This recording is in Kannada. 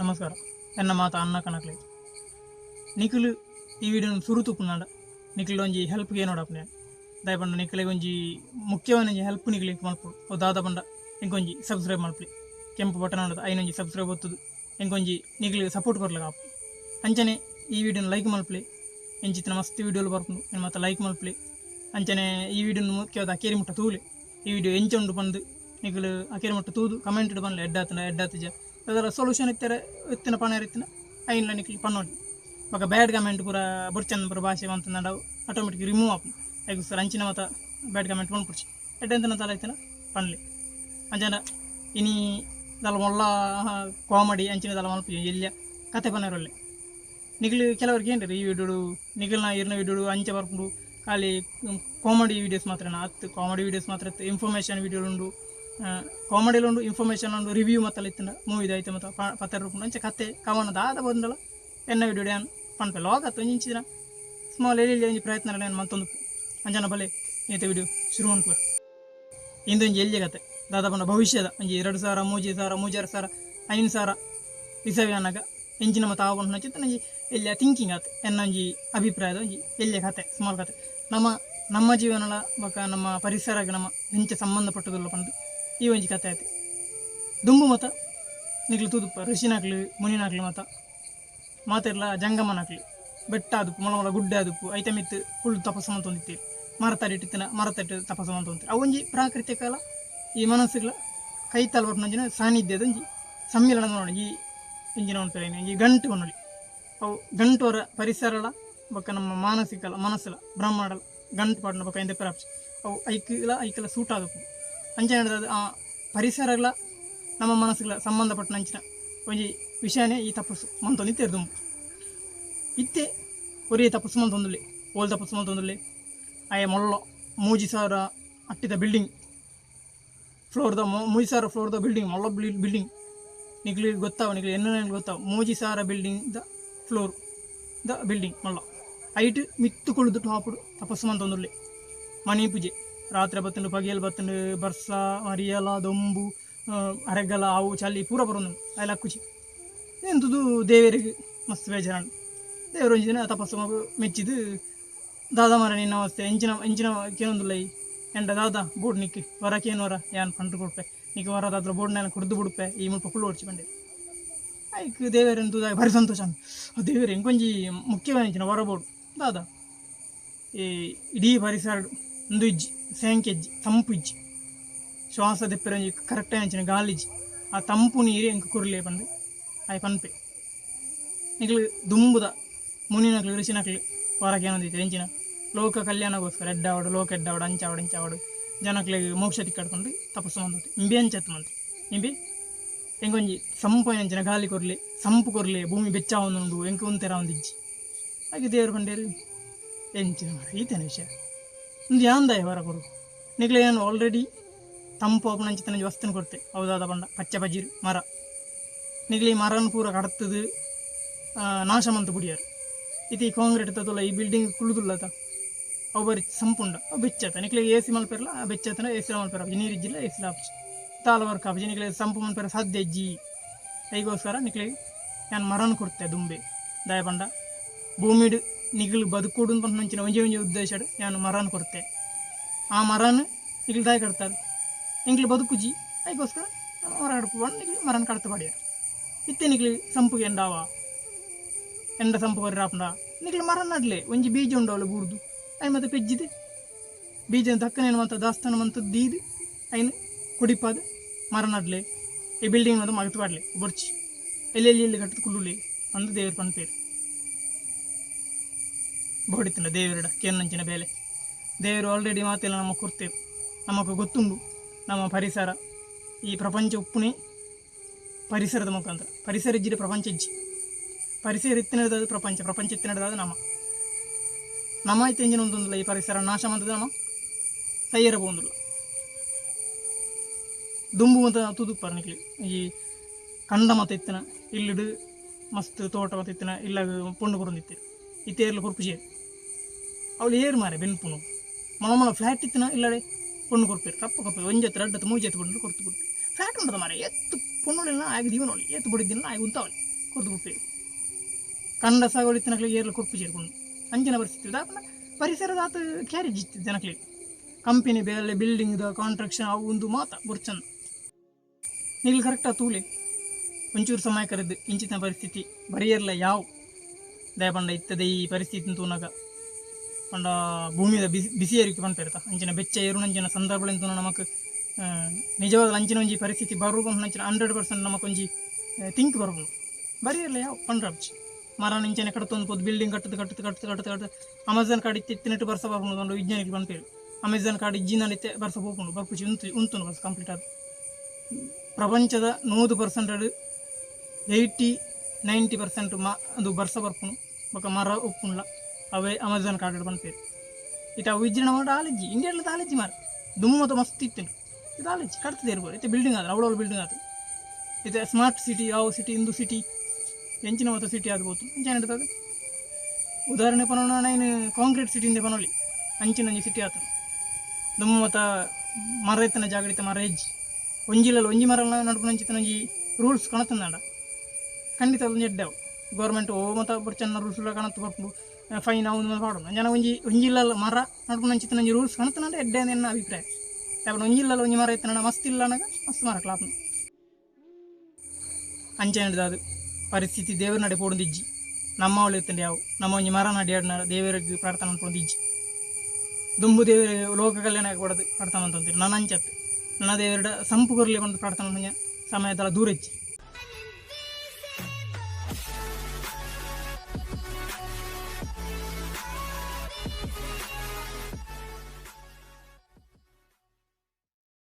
ನಮಸ್ಕಾರ ಎನ್ನ ಮಾತ ಅನ್ನ ಕನಕ್ಲೆ ನಿಖಿಲ್ ಈ ವಿಡಿಯೋನ ಸುರು ತುಪ್ಪುನಾಡ ನಿಖಿಲ್ ಒಂಜಿ ಹೆಲ್ಪ್ಗೆ ನೋಡಪ್ಪನೆ ದಯಪಂಡ ನಿಖಿಲಿಗೆ ಒಂಜಿ ಮುಖ್ಯವಾದ ಹೆಲ್ಪ್ ನಿಖಿಲಿಗೆ ಮಲ್ಪು ಅವು ದಾದ ಪಂಡ ಎಂಕೊಂಜಿ ಸಬ್ಸ್ಕ್ರೈಬ್ ಮಲ್ಪಲಿ ಕೆಂಪು ಬಟನ್ ನೋಡೋದು ಐನೊಂಜಿ ಸಬ್ಸ್ಕ್ರೈಬ್ ಒತ್ತುದು ಎಂಕೊಂಜಿ ನಿಖಿಲಿಗೆ ಸಪೋರ್ಟ್ ಕೊರ್ಲಾಗ ಆಪು ಅಂಚನೆ ಈ ವಿಡಿಯೋನ ಲೈಕ್ ಮಲ್ಪಲಿ ಎಂಚಿತ್ತಿನ ಮಸ್ತ್ ವಿಡಿಯೋಲು ಬರ್ಕೊಂಡು ಏನು ಮತ್ತೆ ಲೈಕ್ ಮಲ್ಪಲಿ ಅಂಚನೆ ಈ ವಿಡಿಯೋನ ಮುಖ್ಯವಾದ ಅಕೇರಿ ಮುಟ್ಟ ತೂಲಿ ಈ ವಿಡಿಯೋ ಎಂಚೊಂಡು ಬಂದು ನಿಖಿಲ್ ಅಕೇರಿ ಮುಟ್ಟ ತೂದು ಕಮೆಂಟ್ ಬಂದ್ಲೆ ಎಡ್ಡಾತಜ ಅದರ ಸೊಲ್ಯೂಷನ್ ಇತ್ತಾರೆ ಎತ್ತಿನ ಪಣ ಇರ್ತಿನ ಐನ್ಲ ನಿಖಿಲ್ ಪನ್ನೋಡಿ ಇವಾಗ ಬ್ಯಾಡ್ ಕಮೆಂಟ್ ಪೂರ ಬುರ್ಚಂದ ಪೂರ ಭಾಷೆ ಅಂತ ನಾವು ಆಟೋಮೆಟಿಕ್ ರಿಮೂವ್ ಆಪು ಐಗು ಸರ್ ಅಂಚಿನ ಮತ ಬ್ಯಾಡ್ ಕಮೆಂಟ್ ಪಂಡ್ಪುಡ್ಚಿ ಎಡ್ಡೆಂತನ ತಲ ಐತಿನ ಪನ್ಲಿ ಅಂಚನ ಇನಿ ದಲ ಮೊಲ್ಲ ಕಾಮಿಡಿ ಅಂಚಿನ ದಲ ಮಲ್ಪಿ ಎಲ್ಲ ಕತೆ ಪನ್ನರೊಳ್ಳೆ ನಿಖಿಲ್ ಕೆಲವ್ರಿಗೆ ಏನ್ರಿ ಈ ವಿಡಿಯೋಡು ನಿಖಿಲ್ನ ಇರ್ನ ವಿಡಿಯೋಡು ಅಂಚೆ ಬರ್ಕೊಂಡು ಖಾಲಿ ಕಾಮಿಡಿ ವೀಡಿಯೋಸ್ ಮಾತ್ರ ಹತ್ತು ಕಾಮಿಡಿ ವೀಡಿಯೋಸ್ ಮಾತ್ರ ಇನ್ಫಾರ್ಮೇಷನ್ ವಿಡಿಯೋ ಉಂಡು ಕಾಮಿಡಿಲು ಉಂಡು ಇನ್ಫಾರ್ಮೇಷನ್ ಉಂಡು ರಿವ್ಯೂ ಮತ್ತಲ್ಲ ಇತ್ತಿನ ಮೂವಿದ ಐತೆ ಮತ್ತು ಪತ್ತರ ರೂಪು ಅಂಚೆ ಕತೆ ಕವನದ ಆದ ಬಂದಳ ಎನ್ನ ವಿಡಿಯೋ ಏನು ಪನ್ಪೆ ಲೋಗತ್ತು ಇಂಚಿನ ಸ್ಮಾಲ್ ಎಲ್ಲಿ ಒಂಜಿ ಪ್ರಯತ್ನ ಏನು ಮತ್ತೊಂದು ಅಂಜನ ಬಲೆ ಈತ ವಿಡಿಯೋ ಶುರು ಅನ್ಪ ಇಂದೊಂಜಿ ಎಲ್ಲಿ ಕತೆ ದಾದ ಬಂದ ಭವಿಷ್ಯದ ಒಂಜಿ 2,000 3,000 5,000 ಇಸವಿ ಅನ್ನಗ ಎಂಚಿನ ಮತ್ತು ಆವಣ್ಣ ನಚ್ಚಿತ್ತು ನಂಜಿ ಎಲ್ಲಿಯ ಥಿಂಕಿಂಗ್ ಆತು ಎನ್ನೊಂಜಿ ಅಭಿಪ್ರಾಯದ ಒಂಜಿ ಎಲ್ಲಿಯ ಕತೆ ಸ್ಮಾಲ್ ಕತೆ ನಮ್ಮ ಜೀವನಲ ಬಕ ನಮ್ಮ ಪರಿಸರಕ್ಕೆ ನಮ್ಮ ಹೆಂಚ ಸಂಬಂಧಪಟ್ಟದಲ್ಲ ಬಂದು ಈ ಒಂಜಿ ಕತೆ ಆಯ್ತು ದುಂಬು ಮತ ನಿಕ್ಲು ತೂದುಪ್ಪ ಋಷಿನಾಕ್ಲು ಮುನಿನಾಕ್ಲು ಮಾತಿರ್ಲ ಜಂಗಮನಾಕ್ಲಿ ಬೆಟ್ಟ ಆದುಪ್ಪು ಮೊಳ ಗುಡ್ಡೆ ಆದುಪ್ಪು ಐತೆ ಮಿತ್ತು ಕುಳ್ಳು ತಪಸ್ಸು ಅಂತ ಹೊಂದಿತ್ತೀರಿ ಮರತಟ್ಟು ತಪಸ್ಸು ಅಂತ ಹೊಂತೀರಿ ಅವೊಂಜಿ ಪ್ರಾಕೃತಿಕ ಈ ಮನಸ್ಸುಗಳ ಕೈ ತಲ್ಬಟ್ಟಿನಂಜಿನ ಸಾನ್ನಿಧ್ಯದ ಒಂಜಿ ಸಮ್ಮಿಲನ ನೋಡಿ ಈ ಇಂಜಿನ ಉಂಟು ಈ ಗಂಟು ನೋಡಿ ಅವು ಗಂಟುವರ ಪರಿಸರಲ ಬಕ್ಕ ನಮ್ಮ ಮಾನಸಿಕಲ ಮನಸ್ಸಲ ಬ್ರಹ್ಮಾಂಡಲ ಗಂಟು ಪಾಡಿನ ಬಕ್ಕ ಇಂದ ಪ್ರಾಪ್ಸ್ ಅವು ಐಕಲ ಸೂಟ್ ಆದಪ್ಪು ಅಂಚೆ ನಡೆದ ಆ ಪರಿಸರಗಳ ನಮ್ಮ ಮನಸ್ಸುಗಳ ಸಂಬಂಧಪಟ್ಟ ಅಂಚಿನ ಒಂಜಿ ವಿಷಯನೇ ಈ ತಪಸ್ಸು ಮಂತೊಂದು ತೆರೆದುಂಬು ಇತ್ತೆ ಒರೇ ತಪಸ್ಸು ಮಂತೊಂದುಲ್ಲೆ ಓಲ್ ತಪಸ್ಸು ಮಂತೊಂದುಲ್ಲೆ ಆಯ ಮೊಳ್ಳ 3,000 ಅಟ್ಟಿದ ಬಿಲ್ಡಿಂಗ್ ಫ್ಲೋರ್ದ 3,000 ಫ್ಲೋರ್ದ ಬಿಲ್ಡಿಂಗ್ ಮೊಳ್ಳ ಬಿಲ್ಡಿಂಗ್ ನಿಕ್ಲಿಗೆ ಗೊತ್ತಾವ ನಿಕ್ಲಿಗೆ ಎನ್ನ ಗೊತ್ತಾವ 3,000 ಬಿಲ್ಡಿಂಗ್ ದ ಫ್ಲೋರ್ ದ ಬಿಲ್ಡಿಂಗ್ ಮೊಳ್ಳ ಐಟ್ ಮಿತ್ತುಕೊಳ್ಳುದು ಟಾಪುಡು ತಪಸ್ಸು ಮಂತೊಂದುಲ್ಲೆ ಮಣಿ ಪೂಜೆ ರಾತ್ರಿ ಬತ್ತಂಡು ಪಗಿಯಲ್ ಬತ್ತಂಡು ಬರ್ಸ ಮರಿಯಲ ದೊಂಬು ಅರೆಗಲ ಆವು ಚಲ್ಲಿ ಪೂರ ಬರೋದು ಅಲ್ಲ ಖುಷಿ ಎಂಥದ್ದು ದೇವರಿಗೆ ಮಸ್ತ್ ಬೇಜಾರು ದೇವರು ಒಂಜಿ ದಿನ ತಪಸ್ಸು ಮಗು ಮೆಚ್ಚಿದು ದಾದ ಮರ ನಿನ್ನ ಅವಸ್ಥೆ ಎಂಚಿನ ಕೇಳೊಂದುಲ್ಲ ಈ ಎಂಡ ದಾದ ಬೋರ್ಡ್ ನಿಕ್ಕಿ ಹೊರಕೇನು ಹೊರ ಯಾನ್ ಪಂಟು ಕೊಡ್ಪೆ ನಿಕ್ಕೆ ಹೊರದಾದ್ರ ಬೋರ್ಡ್ನೆಲ್ಲ ಕುಡ್ದು ಬಿಡುಪೆ ಈ ಮುಲ್ಪ ಕುಳ್ಳು ಹೊಡ್ಸಿ ಬಂದೆ ಆಯ್ಕೆ ದೇವರಂತೂ ಭಾರಿ ಸಂತೋಷ ಆ ದೇವರು ಹೆಂಗೊಂಜಿ ಮುಖ್ಯವಾದ ಹೊರ ಬೋರ್ಡ್ ದಾದ ಈ ಇಡೀ ಪರಿಸರ ಒಂದು ಇಜ್ಜಿ ಸ್ಯಾಂಕ್ ಇಜ್ಜಿ ತಂಪು ಇಜ್ಜಿ ಶ್ವಾಸ ದೆಪ್ಪಿರಂಜಿ ಕರೆಕ್ಟಾಗಿ ಅಂಚಿನ ಗಾಲಿಜ್ಜಿ ಆ ತಂಪು ನೀರು ಎಂಕ ಕುರ್ಲೆ ಬಂದು ಆಯ್ ಪನ್ಪೆ ನಿಕ್ಲು ದುಂಬುದ ಮುನಿನಕ್ಲು ಋಷಿನಕ್ಲು ಹೊರಗೆ ಏನೊಂದೈತೆ ಎಂಚಿನ ಲೋಕ ಕಲ್ಯಾಣಗೋಸ್ಕರ ಎಡ್ಡಾವಡು ಲೋಕ ಎಡ್ಡಾವಡು ಅಂಚಾವಡು ಜನಕ್ಲಿಗೆ ಮೋಕ್ಷ ತಿಕ್ಕಾಡ್ಕೊಂಡು ತಪಸ್ಸು ಮಂದೋತಿ ಇಂಬಿ ಅಂಚತ್ತು ಮಂತ್ ಇಂಬಿ ಎಂಗೊಂಜಿ ಸಂಪು ಅಂಚಿನ ಗಾಲಿ ಕೊರ್ಲಿ ಸಂಪು ಕೊರ್ಲಿ ಭೂಮಿ ಬೆಚ್ಚ ಒಂದುಂಡು ಎಂಕ ಒಂತೆರ ಒಂದಿಜ್ಜಿ ಹಾಗೆ ದೇವರು ಬಂಡೇರು ಎಂಚಿನ ಈತೇನ ವಿಷಯ ಒಂದು ಯಾಂದಾಯ ಹೊರ ಕೊಡು ನಿಕ್ಲೆ ಏನು ಆಲ್ರೆಡಿ ತಂಪು ಅಪ್ಪನ ಅಂಚಿನ ವಸ್ತುನ ಕೊಡ್ತೆ ಹೌದಾದ ಬಂಡ ಪಚ್ಚೆ ಬಜ್ಜಿರು ಮರ ನಿಗ್ಲಿ ಮರನ ಪೂರ ಕಡತದು ನಾಶ ಮಂತು ಬಿಡಿಯಾರು ಇತಿ ಕಾಂಕ್ರೀಟ್ ತದಲ್ಲ ಈ ಬಿಲ್ಡಿಂಗ್ ಕುಳಿದುಲ್ಲದ ಅವು ಬರೀ ಸಂಪುಂಡ ಅವು ಬೆಚ್ಚತ ನಿಕ್ಲಿಗೆ ಎ ಸಿ ಮಲ್ಪೆರಲ್ಲ ಆ ಬೆಚ್ಚತನ ಎ ಸಿ ಮಲ್ಪೆರ ನೀರಿಜ್ಜಿಲ್ಲ ಎ ಸಿ ಆಪ್ಸಿ ತಾಲ ವರ್ಕ್ ಆಪ್ಸಿ ನಿಕ್ಲಿಗೆ ಸಂಪು ಮಲ್ಪೆರ ಸಾಧ್ಯ ಇಜ್ಜಿ ಕೈಗೋಸ್ಕರ ನಿಕ್ಲಿಗೆ ನಾನು ಮರನ ಕೊಡ್ತೆ ದುಂಬೆ ದಯ ಬಂಡ ಭೂಮಿಡು ನಿಗ್ಲು ಬದುಕೂಡು ಅಂತ ನಂಚಿನ ಒಂಜಿ ಉದ್ದೇಶ ನಾನು ಮರನ ಕೊಡ್ತೆ ಆ ಮರನ ನಿಗ್ಲು ದಾಯ ಕಟ್ತಾರೆ ನಿಗ್ಲು ಬದುಕುಜಿ ಅದಕ್ಕೋಸ್ಕರ ಮರ ಕಡ್ಕೊಂಡು ನಿಗ್ಲಿ ಮರನ ಕಡ್ತು ಪಡೆಯಾರು ಇತ್ತೆ ನಿಗ್ಲಿ ಸಂಪುಗೆ ಎಂಡ ಸಂಪು ಕೊರಿ ರಾಪಂಡ ನಿಗ್ಲಿ ಮರ ನಡ್ಲೆ ಒಂಜಿ ಬೀಜ ಉಂಡವಳು ಬೂರ್ದು ಅಯ್ಯ ಮತ್ತೆ ಪೆಜ್ಜಿದೆ ಬೀಜ ತಕ್ಕನೇನು ಮತ್ತು ದಾಸ್ತಾನ ಮಂತದ್ದು ದೀದು ಅಯ್ಯನು ಕುಡಿಪಾದ ಮರ ನಡ್ಲೆ ಈ ಬಿಲ್ಡಿಂಗ್ ಮತ್ತು ಮಗತು ಪಾಡ್ಲೆ ಬರ್ಚಿ ಎಲ್ಲಿ ಕಟ್ಟದು ಕುಳ್ಳುಲೆ ಅಂದು ದೇವ್ರ ಪನ್ಪೇರು ಬೋಡಿತ್ತಿನ ದೇವರಡ ಕೇನ್ನಂಚಿನ ಬೇಲೆ ದೇವರು ಆಲ್ರೆಡಿ ಮಾತೆಲ್ಲ ನಮ್ಮ ಕೊಡ್ತೇವೆ ನಮಗೆ ಗೊತ್ತುಂಡು ನಮ್ಮ ಪರಿಸರ ಈ ಪ್ರಪಂಚ ಉಪ್ಪುನೇ ಪರಿಸರದ ಮುಖಾಂತರ ಪರಿಸರ ಇಜ್ಜಿದ ಪ್ರಪಂಚ ಇಜ್ಜಿ ಪರಿಸರ ಇತ್ತಿನದಾದ ಪ್ರಪಂಚ ಇತ್ತಿನದಾದ ನಮ್ಮ ಐತೆ ಎಂಜಿನ ಒಂದೊಂದಿಲ್ಲ ಈ ಪರಿಸರ ನಾಶ ಮಂತದ ನಮ್ಮ ತಯ್ಯರಬಹುದಿಲ್ಲ ದುಂಬು ಮತ್ತು ತುದುಪ್ಪರ್ ನಿಕ್ಲಿ ಈ ಕಂಡ ಮತ್ತು ಇತ್ತಿನ ಇಲ್ಲಿಡು ಮಸ್ತ್ ತೋಟ ಮತ್ತು ಇತ್ತಿನ ಇಲ್ಲ ಪೊಂಡು ಬರೋದಿತ್ತೀರಿ ಇತ್ತೇರ್ಲು ಕೊರ್ಪುಜೇರು ಅವಳು ಏರು ಮಾರೆ ಬೆನ್ಪುನು ಮೊಳ ಫ್ಲ್ಯಾಟ್ ಇತ್ತಿನ ಇಲ್ಲಡೆ ಪೊಣ್ಣು ಕೊರ್ಪೇರು ಕಪ್ಪು ಒಂಜತ್ತು 2 3 ಬಂದು ಕೊಡ್ತು ಫ್ಲ್ಯಾಟ್ ಉಂಟದ ಮಾರೆ ಎತ್ತು ಪೊಣ್ಣುಳಿನ ಆಗಿ ದೀವನೊಳಿ ಎತ್ತು ಬಡಿದಿನ ಆಗಿ ಉಂತಾವಳಿ ಕೊರ್ದು ಉಪ್ಪೇರು ಕಂಡ ಸಾಗೋಳಿತ್ತಿನಕ್ಲೆ ಏರ್ಲ ಕೊರ್ಪು ಸೇರ್ಕೊಂಡು ಅಂಚಿನ ಪರಿಸ್ಥಿತಿ ದಾಪನ ಪರಿಸರದ ಆತ ಕ್ಯಾರೇಜ್ ಇತ್ತು ಜನಕ್ಲೆ ಕಂಪನಿ ಬೇಲೆ ಬಿಲ್ಡಿಂಗ್ದ ಕಾಂಟ್ರಾಕ್ಷನ್ ಅವು ಒಂದು ಮಾತ ಬುರ್ಚಂದ ನೀಗ್ಲು ಕರೆಕ್ಟಾ ತೂಲೆ ಒಂಚೂರು ಸಮಯ ಕರೆದು ಇಂಚಿನ ಪರಿಸ್ಥಿತಿ ಬರಿಯರ್ಲ ಯಾವ ದಯಪಂಡ ಇತ್ತದೆ ಈ ಪರಿಸ್ಥಿತಿ ತೂನಾಗ ಪಂಡ ಭೂಮಿದ ಬಿಸಿ ಏರಿಕೆ ಪಂಪಿರ್ತ ಅಂಚಿನ ಬೆಚ್ಚ ಏರುನಂಚಿನ ಸಂದರ್ಭಗಳಿಂದ ನಮಕ್ ನಿಜವಾದ ಅಂಚಿನ ಒಂಜಿ ಪರಿಸ್ಥಿತಿ ಬರುವ ಅಂಚಿನ 100% ನಮಕೊಂಜಿ ಥಿಂಕ್ ಬರ್ಬೋದು ಬರಿಯರ್ಲ ಯಾವ ಪಂಡ್ರಬ್ಜಿ ಮರ ನಿಂಚನೆ ಕಟ್ತೊಂದು ಪೋದು ಬಿಲ್ಡಿಂಗ್ ಕಟ್ಟದು ಅಮೆಝಾನ್ ಕಾರ್ಡ್ ಇತ್ತಿನಟ್ಟು ಬರ್ಸ ಬರ್ಬೋದು ಒಂದು ವಿಜ್ಞಾನಿಗಳು ಪಂಪೇರು ಅಮೆಝಾನ್ ಕಾರ್ಡ್ ಇಜ್ಜಿನಲ್ಲಿತ್ತೆ ಬರ್ಸ ಹೋಗ್ಕೊಂಡು ಬರ್ಪುಜಿ ಉಂತು ಬರ್ಸ ಕಂಪ್ಲೀಟ್ ಅದು ಪ್ರಪಂಚದ 100% 80-90% ಅದು ಬರ್ಸ ಬರ್ಪುನು ಬೊಕ ಮರ ಉಪ್ಪುಂಡ್ಲ ಅವೇ ಅಮೆಝಾನ್ ಕಾರ್ಡ್ ಪಂಪೇರು ಇತ ವಿಜೃಂಭಣೆ ಮಾಡಿ ಆಲಜ್ಜಿ ಇಂಡಿಯಾಡ್ಲ ಆಲಜ್ಜಿ ಮಾರ ದುಮ್ಮತ ಮಸ್ತ್ ಇತ್ತು ಇದು ಆಲಜ್ಜಿ ಕಟ್ತದೆ ಇರ್ಬೋದು ಇತ್ತೆ ಬಿಲ್ಡಿಂಗ್ ಆದ್ರೆ ಅವಳವಳು ಬಿಲ್ಡಿಂಗ್ ಆಯ್ತು ಇದು ಸ್ಮಾರ್ಟ್ ಸಿಟಿ ಯಾವ ಸಿಟಿ ಇಂದು ಸಿಟಿ ಎಂಚಿನ ಮತ್ತು ಸಿಟಿ ಆಗ್ಬೋದು ಅಂಚೆ ನಡೀತದೆ ಉದಾಹರಣೆ ಪನೋಣ ನಾನು ಕಾಂಕ್ರೀಟ್ ಸಿಟಿಯಿಂದ ಪನೋಲಿ ಅಂಚಿನ ಒಂಜಿ ಸಿಟಿ ಆತು ದುಮ್ಮ ಮತ್ತು ಮರ ಎತ್ತಿನ ಜಾಗಡಿತ ಮರ ಹೆಜ್ಜಿ ಒಂಜಿಲಲ್ಲಿ ಒಂಜಿ ಮರ ನಡ್ಕೊಂಡು ಅಂಚಿನ ಒಂಜಿ ರೂಲ್ಸ್ ಕಾಣತ್ತಂದ ಖಂಡಿತ ಅದೊಂದು ಎಡ್ಡೆವು ಗೌರ್ಮೆಂಟ್ ಓ ಮತ್ತು ಚೆನ್ನ ರೂಲ್ಸ್ ಕಾಣತ್ತು ಬರ್ಕೊಂಡು ಫೈನ್ ಅವ್ನು ಮೇಲೆ ಮಾಡೋಣ ಜನ ಒಂಜಿಲ್ಲ ಮರ ನಡ್ಕೊಂಡು ಅಂಚಿನ ಒಂಜಿ ರೂಲ್ಸ್ ಕಾಣತ್ತಂದ್ರೆ ಎಡ್ಡೆ ಅಂತ ನನ್ನ ಅಭಿಪ್ರಾಯ ಯಾಕಂದ್ರೆ ಒಂಜಿಲ್ಲ ಒಂಜಿ ಮರ ಎತ್ತನ ಮಸ್ತ್ ಇಲ್ಲ ಅನ್ನಗ ಮಸ್ತ್ ಮರ ಕ್ಲಾಪ್ ಅಂಚೆ ನಡೆದ ಅದು ಪರಿಸ್ಥಿತಿ ದೇವರ ನಡೆ ಪೋಡಿಜ್ಜಿ ನಮ್ಮ ಅವಳು ಇತ್ತಂಡೆ ಯಾವ ನಮ್ಮ ಒಂಜಿ ಮರ ನಡಿ ಆಡಿನ ದೇವರಿಗೆ ಪ್ರಾರ್ಥನೆ ಅನ್ಕೊಂಡಿಜ್ಜಿ ದುಂಬು ದೇವರ ಲೋಕ ಕಲ್ಯಾಣ ಕೊಡೋದು ಪ್ರಾರ್ಥನೆ ಅಂತಂತೀರಿ ನನ್ನ ಅಂಚತ್ತು ನನ್ನ ದೇವರ ಸಂಪು ಕೊರಲಿ ಬಂದು ಪ್ರಾರ್ಥನೆ ಸಮಯದಲ್ಲ ದೂರ ಇಜ್ಜಿ